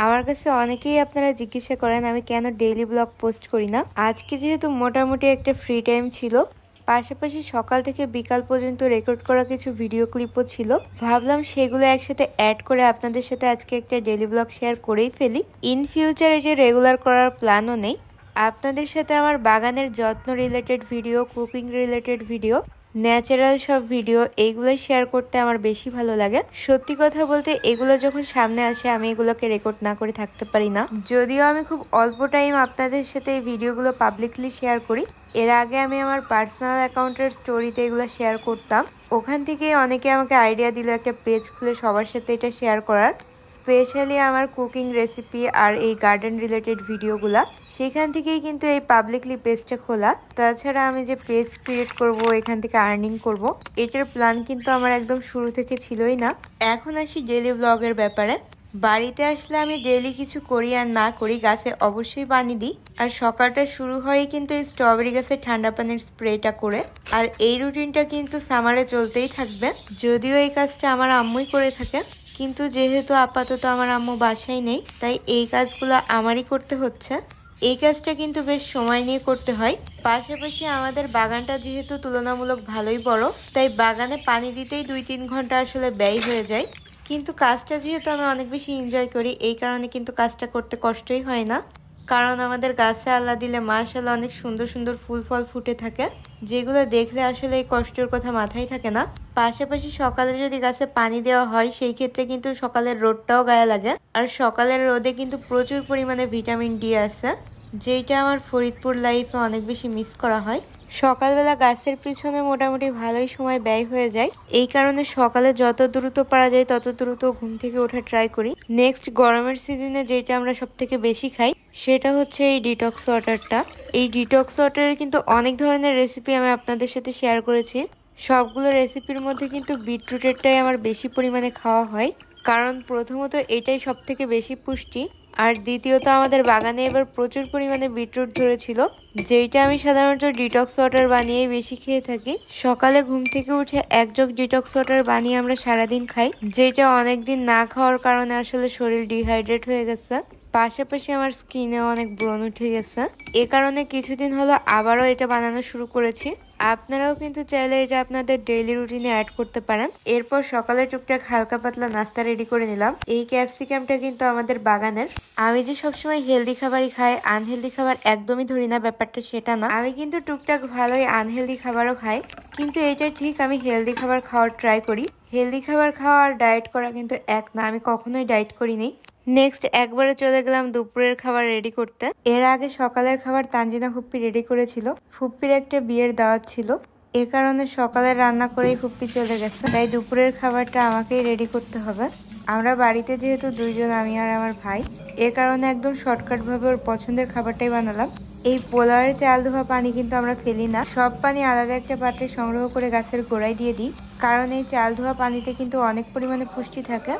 আমার কাছে অনেকেই আপনারা জিজ্ঞাসা করেন আমি কেন ডেইলি ব্লগ পোস্ট করি না। আজকে যেহেতু মোটামুটি একটা ফ্রি টাইম ছিল, পাশাপাশি সকাল থেকে বিকাল পর্যন্ত রেকর্ড করা কিছু ভিডিও ক্লিপও ছিল, ভাবলাম সেগুলো একসাথে অ্যাড করে আপনাদের সাথে আজকে একটা ডেইলি ব্লগ শেয়ার করেই ফেলি। ইন ফিউচার এটা রেগুলার করার প্ল্যানও নেই। আপনাদের সাথে আমার বাগানের যত্ন related video, cooking related video, natural সব ভিডিও এইগুলো শেয়ার করতে আমার বেশি ভালো লাগে। সত্যি কথা বলতে এগুলো যখন সামনে আসে আমি এগুলোকে রেকর্ড না করে থাকতে পারি না। যদিও আমি খুব অল্প টাইম আপনাদের সাথে এই ভিডিওগুলো পাবলিকলি শেয়ার করি, এর আগে আমি আমার পার্সোনাল অ্যাকাউন্টের স্টোরিতে এগুলো শেয়ার করতাম। ওখান থেকে অনেকে আমাকে আইডিয়া দিল একটা পেজ খুলে সবার সাথে এটা শেয়ার করার, স্পেশালি আমার কুকিং রেসিপি আর এই গার্ডেন রিলেটেড ভিডিওগুলা। সেখান থেকেই কিন্তু এই পাবলিকলি পেজটা খোলা। তাছাড়া আমি যে পেজ ক্রিয়েট করব, এখান থেকে আর্নিং করব, এটার প্ল্যান কিন্তু আমার একদম শুরু থেকে ছিলই না। এখন আসি ডেইলি ব্লগের ব্যাপারে। বাড়িতে আসলে আমি ডেইলি কিছু করি আর না করি, গাছে অবশ্যই পানি দিই। আর সকালটা শুরু হয় কিন্তু এই স্ট্রবেরি গাছের ঠান্ডা পানির স্প্রেটা করে। আর এই রুটিনটা কিন্তু সামারে চলতেই থাকবে, যদিও এই কাজটা আমার আম্মুই করে থাকে, কিন্তু যেহেতু আপাতত আমার আম্মু বাসায় নেই, তাই এই কাজগুলো আমারই করতে হচ্ছে। এই কাজটা কিন্তু বেশ সময় নিয়ে করতে হয়। পাশাপাশি আমাদের বাগানটা যেহেতু তুলনামূলক ভালোই বড়, তাই বাগানে পানি দিতেই 2-3 ঘন্টা আসলে ব্যয় হয়ে যায়। কিন্তু কাজটা যেহেতু আমি অনেক বেশি এনজয় করি, এই কারণে কিন্তু কাজটা করতে কষ্টই হয় না। কারণ আমাদের গাছে আল্লাহ দিলে মাশাআল্লাহ অনেক সুন্দর সুন্দর ফুল ফল ফুটে থাকে, যেগুলো দেখলে আসলে এই কষ্টের কথা মাথায় থাকে না। পাশাপাশি সকালে যদি গাছে পানি দেওয়া হয়, সেই ক্ষেত্রে কিন্তু সকালের রোদটাও গায়ে লাগে। আর সকালের রোদে কিন্তু প্রচুর পরিমাণে ভিটামিন ডি আছে, যেটা আমার ফরিদপুর লাইফে অনেক বেশি মিস করা হয়। সকালবেলা গাছের পিছনে মোটামুটি ভালোই সময় ব্যয় হয়ে যায়, এই কারণে সকালে যত দ্রুত পারা যায় তত দ্রুত ঘুম থেকে ওঠা ট্রাই করি। নেক্সট গরমের সিজনে যেটা আমরা সব থেকে বেশি খাই সেটা হচ্ছে এই ডিটক্স ওয়াটারটা। এই ডিটক্স ওয়াটারের কিন্তু অনেক ধরনের রেসিপি আমি আপনাদের সাথে শেয়ার করেছি। সবগুলো রেসিপির মধ্যে কিন্তু বিটরুটেরটাই আমার বেশি পরিমাণে খাওয়া হয়, কারণ প্রথমত এটাই সব থেকে বেশি পুষ্টি, আর দ্বিতীয়ত আমাদের বাগানে এবার প্রচুর পরিমাণে বিটরুট ধরেছিল, যেটা আমি সাধারণত ডিটক্স ওয়াটার বানিয়ে বেশি খেয়ে থাকি। সকালে ঘুম থেকে উঠে এক জগ ডিটক্স ওয়াটার বানিয়ে আমরা সারাদিন খাই, যেটা অনেকদিন না খাওয়ার কারণে আসলে শরীর ডিহাইড্রেট হয়ে গেছে। পাশাপাশি আমার স্কিনেও অনেক ব্রণ উঠে গেছে, এ কারণে কিছুদিন হলো আবারও এটা বানানো শুরু করেছি। আপনারাও কিন্তু চাইলে এটা আপনাদের ডেইলি রুটিনে অ্যাড করতে পারেন। এরপর সকালে টুকটাক হালকা পাতলা নাস্তা রেডি করে নিলাম। এই ক্যাপসিকামটা কিন্তু আমাদের বাগানের। আমি যে সবসময় হেলদি খাবারই খাই, আনহেলদি খাবার একদমই ধরি না, ব্যাপারটা সেটা না। আমি কিন্তু টুকটাক ভালোই আনহেলদি খাবারও খাই, কিন্তু এটা ঠিক আমি হেলদি খাবার খাওয়ার ট্রাই করি। হেলদি খাবার খাওয়া আর ডায়েট করা কিন্তু এক না, আমি কখনোই ডায়েট করিনি। নেক্সট একবারে চলে গেলাম দুপুরের খাবার রেডি করতে। এর আগে সকালের খাবার তানজিনা ফুপ্পি রেডি করেছিল। ফুপ্পির একটা বিয়ের দাওয়াত ছিল, এ কারণে সকালে রান্না করেই ফুপ্পি চলে গেছে, তাই দুপুরের খাবারটা আমাকেই রেডি করতে হবে। আমরা বাড়িতে যেহেতু দুইজন, আমি আর আমার ভাই, এ কারণে একদম শর্টকাট ভাবে ওর পছন্দের খাবারটাই বানালাম। এই পোলাওয়ের চাল ধোয়া পানি কিন্তু আমরা ফেলি না, সব পানি আলাদা একটা পাত্রে সংগ্রহ করে গাছের গোড়ায় দিয়ে দিই, কারণ এই চাল ধোয়া পানিতে কিন্তু অনেক পরিমাণে পুষ্টি থাকে,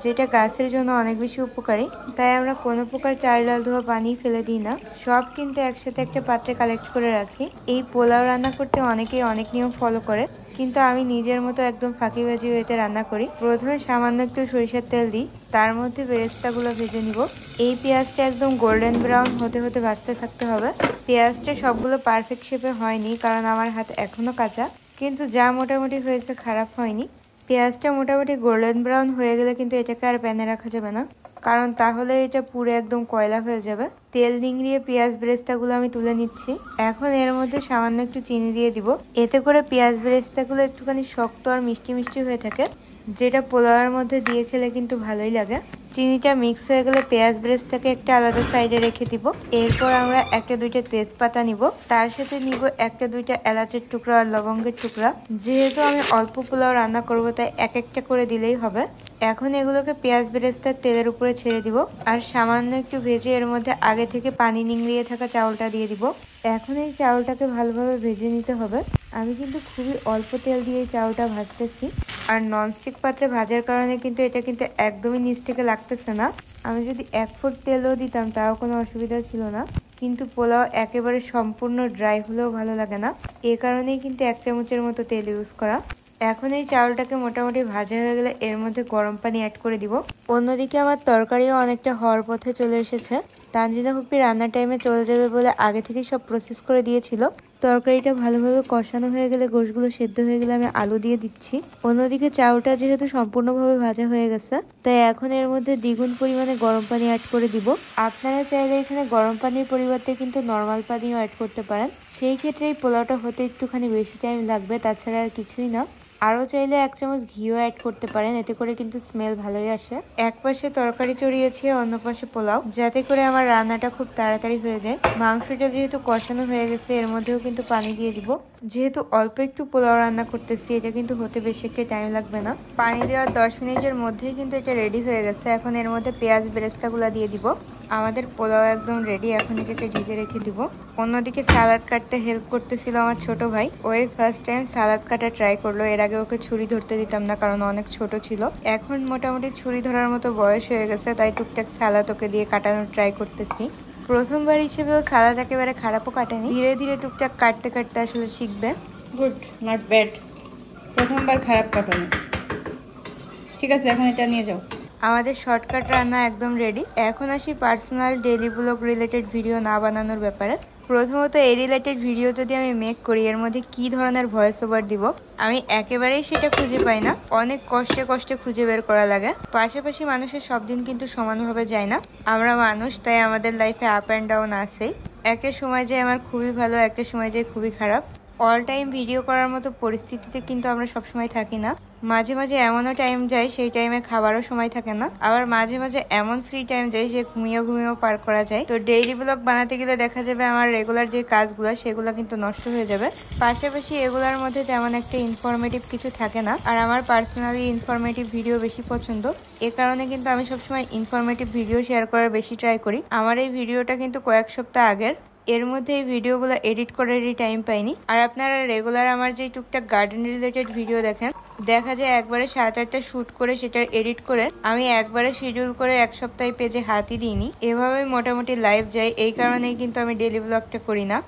যেটা গাছের জন্য অনেক বেশি উপকারী। তাই আমরা কোনো প্রকার চাল ডাল ধোয়া পানি ফেলে দিই না, সব কিন্তু একসাথে একটা পাত্রে কালেক্ট করে রাখি। এই পোলাও রান্না করতে অনেকেই অনেক নিয়ম ফলো করে, কিন্তু আমি নিজের মতো একদম ফাঁকিবাজি হইতে রান্না করি। প্রথমে সামান্য একটু সরিষার তেল দিই, তার মধ্যে বেরেস্তাগুলো ভেজে নিব। এই পেঁয়াজটা একদম গোল্ডেন ব্রাউন হতে হতে ভাজতে থাকতে হবে। পেঁয়াজটা সবগুলো পারফেক্ট শেপে হয়নি, কারণ আমার হাত এখনো কাঁচা, কিন্তু যা মোটামুটি হয়েছে খারাপ হয়নি। পেঁয়াজটা মোটামুটি গোল্ডেন ব্রাউন হয়ে গেলে কিন্তু এটাকে আর প্যানে রাখা যাবে না, কারণ তাহলে এটা পুরো একদম কয়লা হয়ে যাবে। তেল নিংড়িয়ে পেঁয়াজ বেরেস্তাগুলো আমি তুলে নিচ্ছি। এখন এর মধ্যে সামান্য একটু চিনি দিয়ে দিব, এতে করে পেঁয়াজ বেরেস্তাগুলো একটুখানি শক্ত আর মিষ্টি মিষ্টি হয়ে থাকে, যেটা পোলাওয়ের মধ্যে দিয়ে খেলে কিন্তু ভালোই লাগে। চিনিটা মিক্স হয়ে গেলে পেঁয়াজ বেরেস্তাকে একটা আলাদা সাইডে রেখে দিব। এরপর আমরা একটা দুইটা তেজপাতা নিব, তার সাথে নিব একটা দুইটা এলাচের টুকরা আর লবঙ্গের টুকরা। যেহেতু আমি অল্প পোলাও রান্না করব, তাই এক একটা করে দিলেই হবে। এখন এগুলোকে পেঁয়াজ বেরেস্তার তেলের উপরে ছেড়ে দিব, আর সামান্য একটু ভেজে এর মধ্যে আগে থেকে পানি নিংড়িয়ে থাকা চাউলটা দিয়ে দিব। এখন এই চাউলটাকে ভালোভাবে ভেজে নিতে হবে। আমি কিন্তু খুবই অল্প তেল দিয়ে এই চাউলটা ভাজতেছি, আর ননস্টিক পাত্রে ভাজার কারণে কিন্তু এটা কিন্তু একদমই নিচ থেকে লাগতেছে না। আমি যদি 1 ফুট তেলও দিতাম তাও কোনো অসুবিধা ছিল না, কিন্তু পোলাও একেবারে সম্পূর্ণ ড্রাই হলেও ভালো লাগে না, এ কারণেই কিন্তু 1 চামচের মতো তেল ইউজ করা। এখন এই চাউলটাকে মোটামুটি ভাজা হয়ে গেলে এর মধ্যে গরম পানি অ্যাড করে দিব। অন্যদিকে আমার তরকারিও অনেকটা হওয়ার পথে চলে এসেছে। তানজিনা ফুপি রান্নার টাইমে চলে যাবে বলে আগে থেকেই সব প্রসেস করে দিয়েছিল। তরকারিটা ভালোভাবে কষানো হয়ে গেলে, গোশগুলো সেদ্ধ হয়ে গেলে আমি আলু দিয়ে দিচ্ছি। অন্যদিকে চাউলটা যেহেতু সম্পূর্ণভাবে ভাজা হয়ে গেছে, তাই এখন এর মধ্যে দ্বিগুণ পরিমাণে গরম পানি অ্যাড করে দিব। আপনারা চাইলে এখানে গরম পানির পরিবর্তে কিন্তু নর্মাল পানিও অ্যাড করতে পারেন। সেই ক্ষেত্রে এই পোলাওটা হতে একটুখানি বেশি টাইম লাগবে, তাছাড়া আর কিছুই না। আরও চাইলে 1 চামচ ঘিও অ্যাড করতে পারেন, এতে করে কিন্তু স্মেল ভালোই আসে। এক পাশে তরকারি চড়িয়েছি, অন্য পাশে পোলাও, যাতে করে আমার রান্নাটা খুব তাড়াতাড়ি হয়ে যায়। মাংসটা যেহেতু কষানো হয়ে গেছে, এর মধ্যেও কিন্তু পানি দিয়ে দিব। যেহেতু অল্প একটু পোলাও রান্না করতেছি, এটা কিন্তু হতে বেশি একটা টাইম লাগবে না। পানি দেওয়ার 10 মিনিটের মধ্যেই কিন্তু এটা রেডি হয়ে গেছে। এখন এর মধ্যে পেঁয়াজ বেরেস্তাগুলো দিয়ে দিব। আমাদের পোলাও একদম রেডি, এখন এটাকে ঢেকে রেখে দিব। অন্যদিকে সালাদ কাটতে হেল্প করতেছিল আমার ছোট ভাই। ওই ফার্স্ট টাইম সালাদ কাটা ট্রাই করলো। এর আগে ওকে ছুরি ধরতে দিতাম না, কারণ অনেক ছোট ছিল। এখন মোটামুটি ছুরি ধরার মতো বয়স হয়ে গেছে, তাই টুকটাক সালাদ ওকে দিয়ে কাটানোর ট্রাই করতেছি। প্রথমবার হিসেবেও সালাদ একেবারে খারাপও কাটেনি, ধীরে ধীরে টুকটাক কাটতে কাটতে আসলে শিখবে। Good, not bad. প্রথমবার খারাপ কাটানো। ঠিক আছে, এখন এটা নিয়ে যাও। আমাদের শর্টকাট রান্না একদম রেডি। এখন আসি personal daily blog related video না বানানোর ব্যাপারে। প্রথমত এই রিলেটেড ভিডিও যদি আমি মেক করি, এর মধ্যে কি ধরনের ভয়েস ওভার দিব আমি একেবারেই সেটা খুঁজে পাই না। অনেক কষ্টে কষ্টে খুঁজে বের করা লাগে। পাশাপাশি মানুষের সব দিন কিন্তু সমানভাবে যায় না। আমরা মানুষ, তাই আমাদের লাইফে আপ অ্যান্ড ডাউন আছেই। একটা সময় যায় আমার খুবই ভালো, একটা সময় যায় খুবই খারাপ। অল টাইম ভিডিও করার মতো পরিস্থিতিতে কিন্তু আমরা সবসময় থাকি না। মাঝে মাঝে এমনও টাইম যায়, সেই টাইমে খাবারও সময় থাকে না। আবার মাঝে মাঝে এমন ফ্রি টাইম যায় যে ঘুমিয়েও পার করা যায়। তো ডেইলি ব্লগ বানাতে গেলে দেখা যাবে আমার রেগুলার যে কাজগুলো, সেগুলো কিন্তু নষ্ট হয়ে যাবে। পাশাপাশি এগুলোর মধ্যে তেমন একটা ইনফরমেটিভ কিছু থাকে না। আর আমার পার্সোনালি ইনফরমেটিভ ভিডিও বেশি পছন্দ। এ কারণে কিন্তু আমি সবসময় ইনফরমেটিভ ভিডিও শেয়ার করার বেশি ট্রাই করি। আমার এই ভিডিওটা কিন্তু কয়েক সপ্তাহ আগের। এর মধ্যে এই ভিডিওগুলো এডিট করারই টাইম পাইনি। আর আপনারা রেগুলার আমার যে টুকটাক গার্ডেন রিলেটেড ভিডিও দেখেন, দেখা যায় একবারে 7-8টা শ্যুট করে সেটার এডিট করে আমি একবারে শিডিউল করে 1 সপ্তাহে পেজে হাতই দিইনি। এভাবে মোটামুটি লাইভ যায়। এই কারণেই কিন্তু আমি ডেইলি ব্লগটা করি না।